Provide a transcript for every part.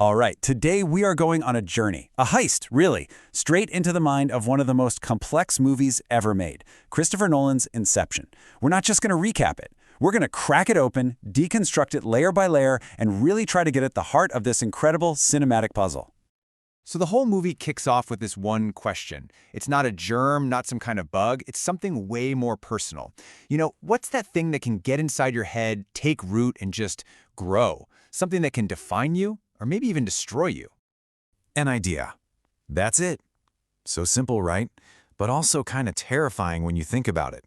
All right, today we are going on a journey, a heist, really, straight into the mind of one of the most complex movies ever made, Christopher Nolan's Inception. We're not just going to recap it. We're going to crack it open, deconstruct it layer by layer, and really try to get at the heart of this incredible cinematic puzzle. So the whole movie kicks off with this one question. It's not a germ, not some kind of bug. It's something way more personal. What's that thing that can get inside your head, take root, and just grow? Something that can define you, or maybe even destroy you? An idea. That's it. So simple, right? But also kind of terrifying when you think about it.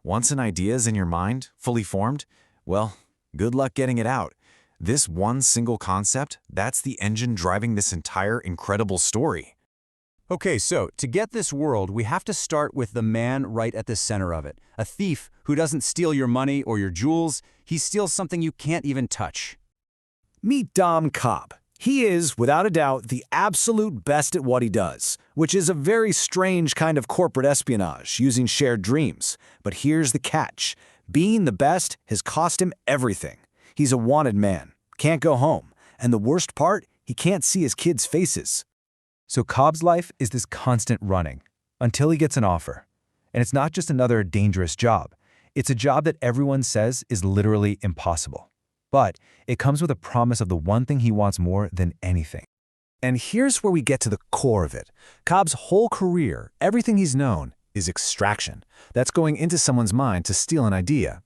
Once an idea is in your mind, fully formed, well, good luck getting it out. This one single concept, that's the engine driving this entire incredible story. Okay, so to get this world, we have to start with the man right at the center of it. A thief who doesn't steal your money or your jewels, he steals something you can't even touch. Meet Cobb. He is, without a doubt, the absolute best at what he does, which is a very strange kind of corporate espionage using shared dreams. But here's the catch. Being the best has cost him everything. He's a wanted man, can't go home, and the worst part, he can't see his kids' faces. So Cobb's life is this constant running, until he gets an offer. And it's not just another dangerous job. It's a job that everyone says is literally impossible. But it comes with a promise of the one thing he wants more than anything. And here's where we get to the core of it. Cobb's whole career, everything he's known, is extraction. That's going into someone's mind to steal an idea.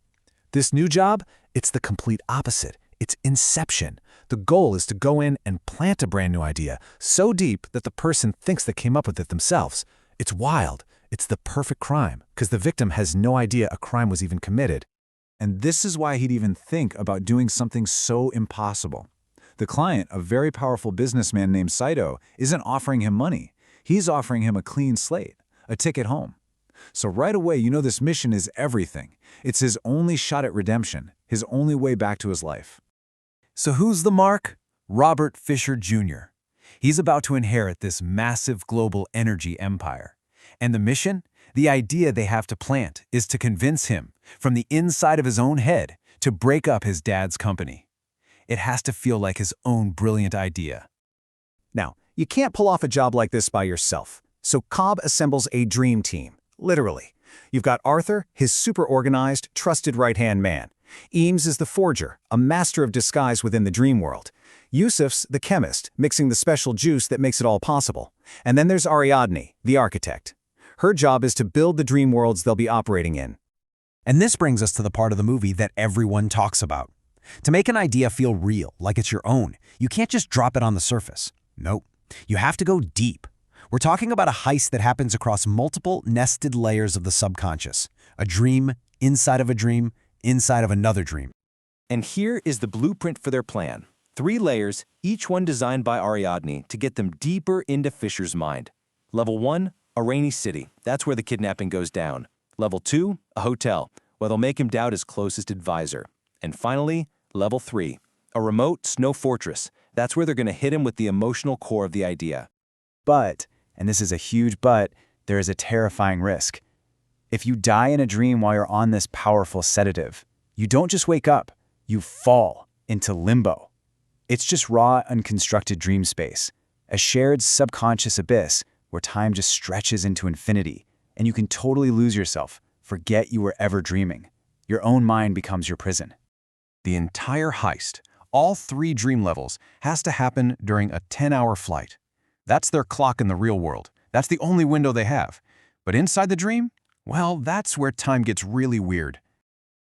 This new job, it's the complete opposite. It's inception. The goal is to go in and plant a brand new idea so deep that the person thinks they came up with it themselves. It's wild. It's the perfect crime, because the victim has no idea a crime was even committed. And this is why he'd even think about doing something so impossible. The client, a very powerful businessman named Saito, isn't offering him money. He's offering him a clean slate, a ticket home. So right away, you know this mission is everything. It's his only shot at redemption, his only way back to his life. So who's the mark? Robert Fisher Jr. He's about to inherit this massive global energy empire. And the mission? The idea they have to plant is to convince him, from the inside of his own head, to break up his dad's company. It has to feel like his own brilliant idea. Now, you can't pull off a job like this by yourself. So Cobb assembles a dream team, literally. You've got Arthur, his super organized, trusted right-hand man. Eames is the forger, a master of disguise within the dream world. Yusuf's the chemist, mixing the special juice that makes it all possible. And then there's Ariadne, the architect. Her job is to build the dream worlds they'll be operating in. And this brings us to the part of the movie that everyone talks about. To make an idea feel real, like it's your own, you can't just drop it on the surface. Nope. You have to go deep. We're talking about a heist that happens across multiple nested layers of the subconscious. A dream, inside of a dream, inside of another dream. And here is the blueprint for their plan. 3 layers, each one designed by Ariadne to get them deeper into Fisher's mind. Level 1, a rainy city. That's where the kidnapping goes down. Level 2, a hotel, where they'll make him doubt his closest advisor. And finally, Level 3, a remote snow fortress. That's where they're going to hit him with the emotional core of the idea. But, and this is a huge but, there is a terrifying risk. If you die in a dream while you're on this powerful sedative, you don't just wake up, you fall into limbo. It's just raw, unconstructed dream space, a shared subconscious abyss where time just stretches into infinity, and you can totally lose yourself, forget you were ever dreaming. Your own mind becomes your prison. The entire heist, all 3 dream levels, has to happen during a 10-hour flight. That's their clock in the real world. That's the only window they have. But inside the dream, well, that's where time gets really weird.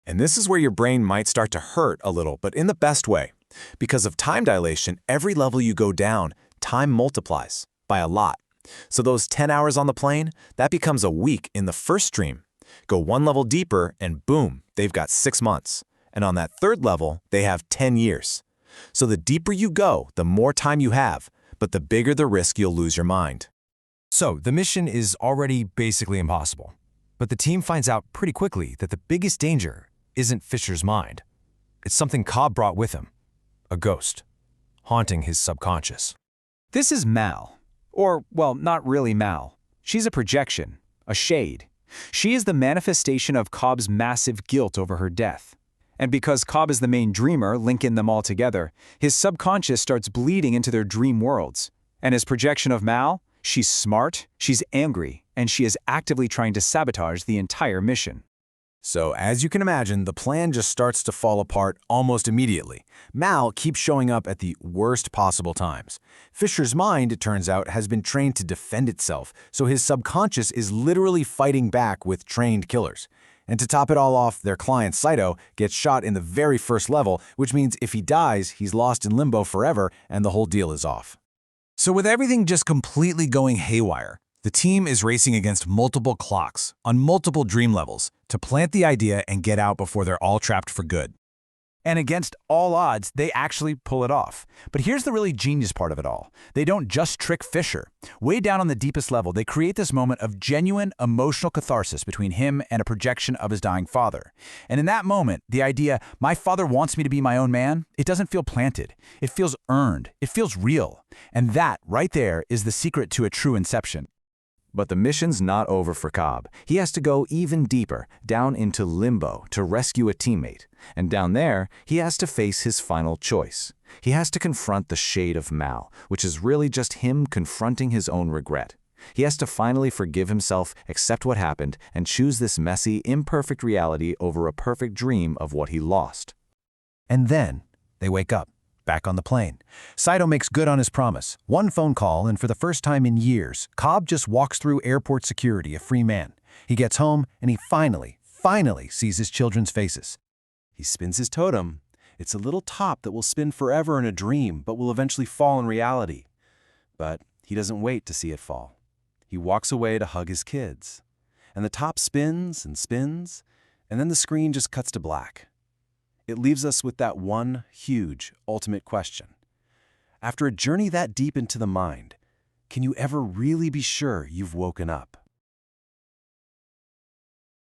And this is where your brain might start to hurt a little, but in the best way. Because of time dilation, every level you go down, time multiplies by a lot. So those 10 hours on the plane, that becomes a week in the first dream. Go 1 level deeper and boom, they've got 6 months. And on that 3rd level, they have 10 years. So the deeper you go, the more time you have, but the bigger the risk you'll lose your mind. So the mission is already basically impossible. But the team finds out pretty quickly that the biggest danger isn't Fisher's mind. It's something Cobb brought with him. A ghost, haunting his subconscious. This is Mal. Or, well, not really Mal. She's a projection, a shade. She is the manifestation of Cobb's massive guilt over her death. And because Cobb is the main dreamer linking them all together, his subconscious starts bleeding into their dream worlds. And his projection of Mal, she's smart, she's angry, and she is actively trying to sabotage the entire mission. So, as you can imagine, the plan just starts to fall apart almost immediately. Mal keeps showing up at the worst possible times. Fisher's mind, it turns out, has been trained to defend itself, so his subconscious is literally fighting back with trained killers. And to top it all off, their client, Saito, gets shot in the very first level, which means if he dies, he's lost in Limbo forever, and the whole deal is off. So with everything just completely going haywire, the team is racing against multiple clocks on multiple dream levels to plant the idea and get out before they're all trapped for good. And against all odds, they actually pull it off. But here's the really genius part of it all. They don't just trick Fisher. Way down on the deepest level, they create this moment of genuine emotional catharsis between him and a projection of his dying father. And in that moment, the idea, my father wants me to be my own man, it doesn't feel planted. It feels earned. It feels real. And that, right there, is the secret to a true Inception. But the mission's not over for Cobb. He has to go even deeper, down into Limbo, to rescue a teammate. And down there, he has to face his final choice. He has to confront the shade of Mal, which is really just him confronting his own regret. He has to finally forgive himself, accept what happened, and choose this messy, imperfect reality over a perfect dream of what he lost. And then they wake up, back on the plane. Saito makes good on his promise. One phone call, and for the first time in years, Cobb just walks through airport security, a free man. He gets home, and he finally sees his children's faces. He spins his totem. It's a little top that will spin forever in a dream, but will eventually fall in reality. But he doesn't wait to see it fall. He walks away to hug his kids. And the top spins and spins, and then the screen just cuts to black. It leaves us with that one huge, ultimate question. After a journey that deep into the mind, can you ever really be sure you've woken up?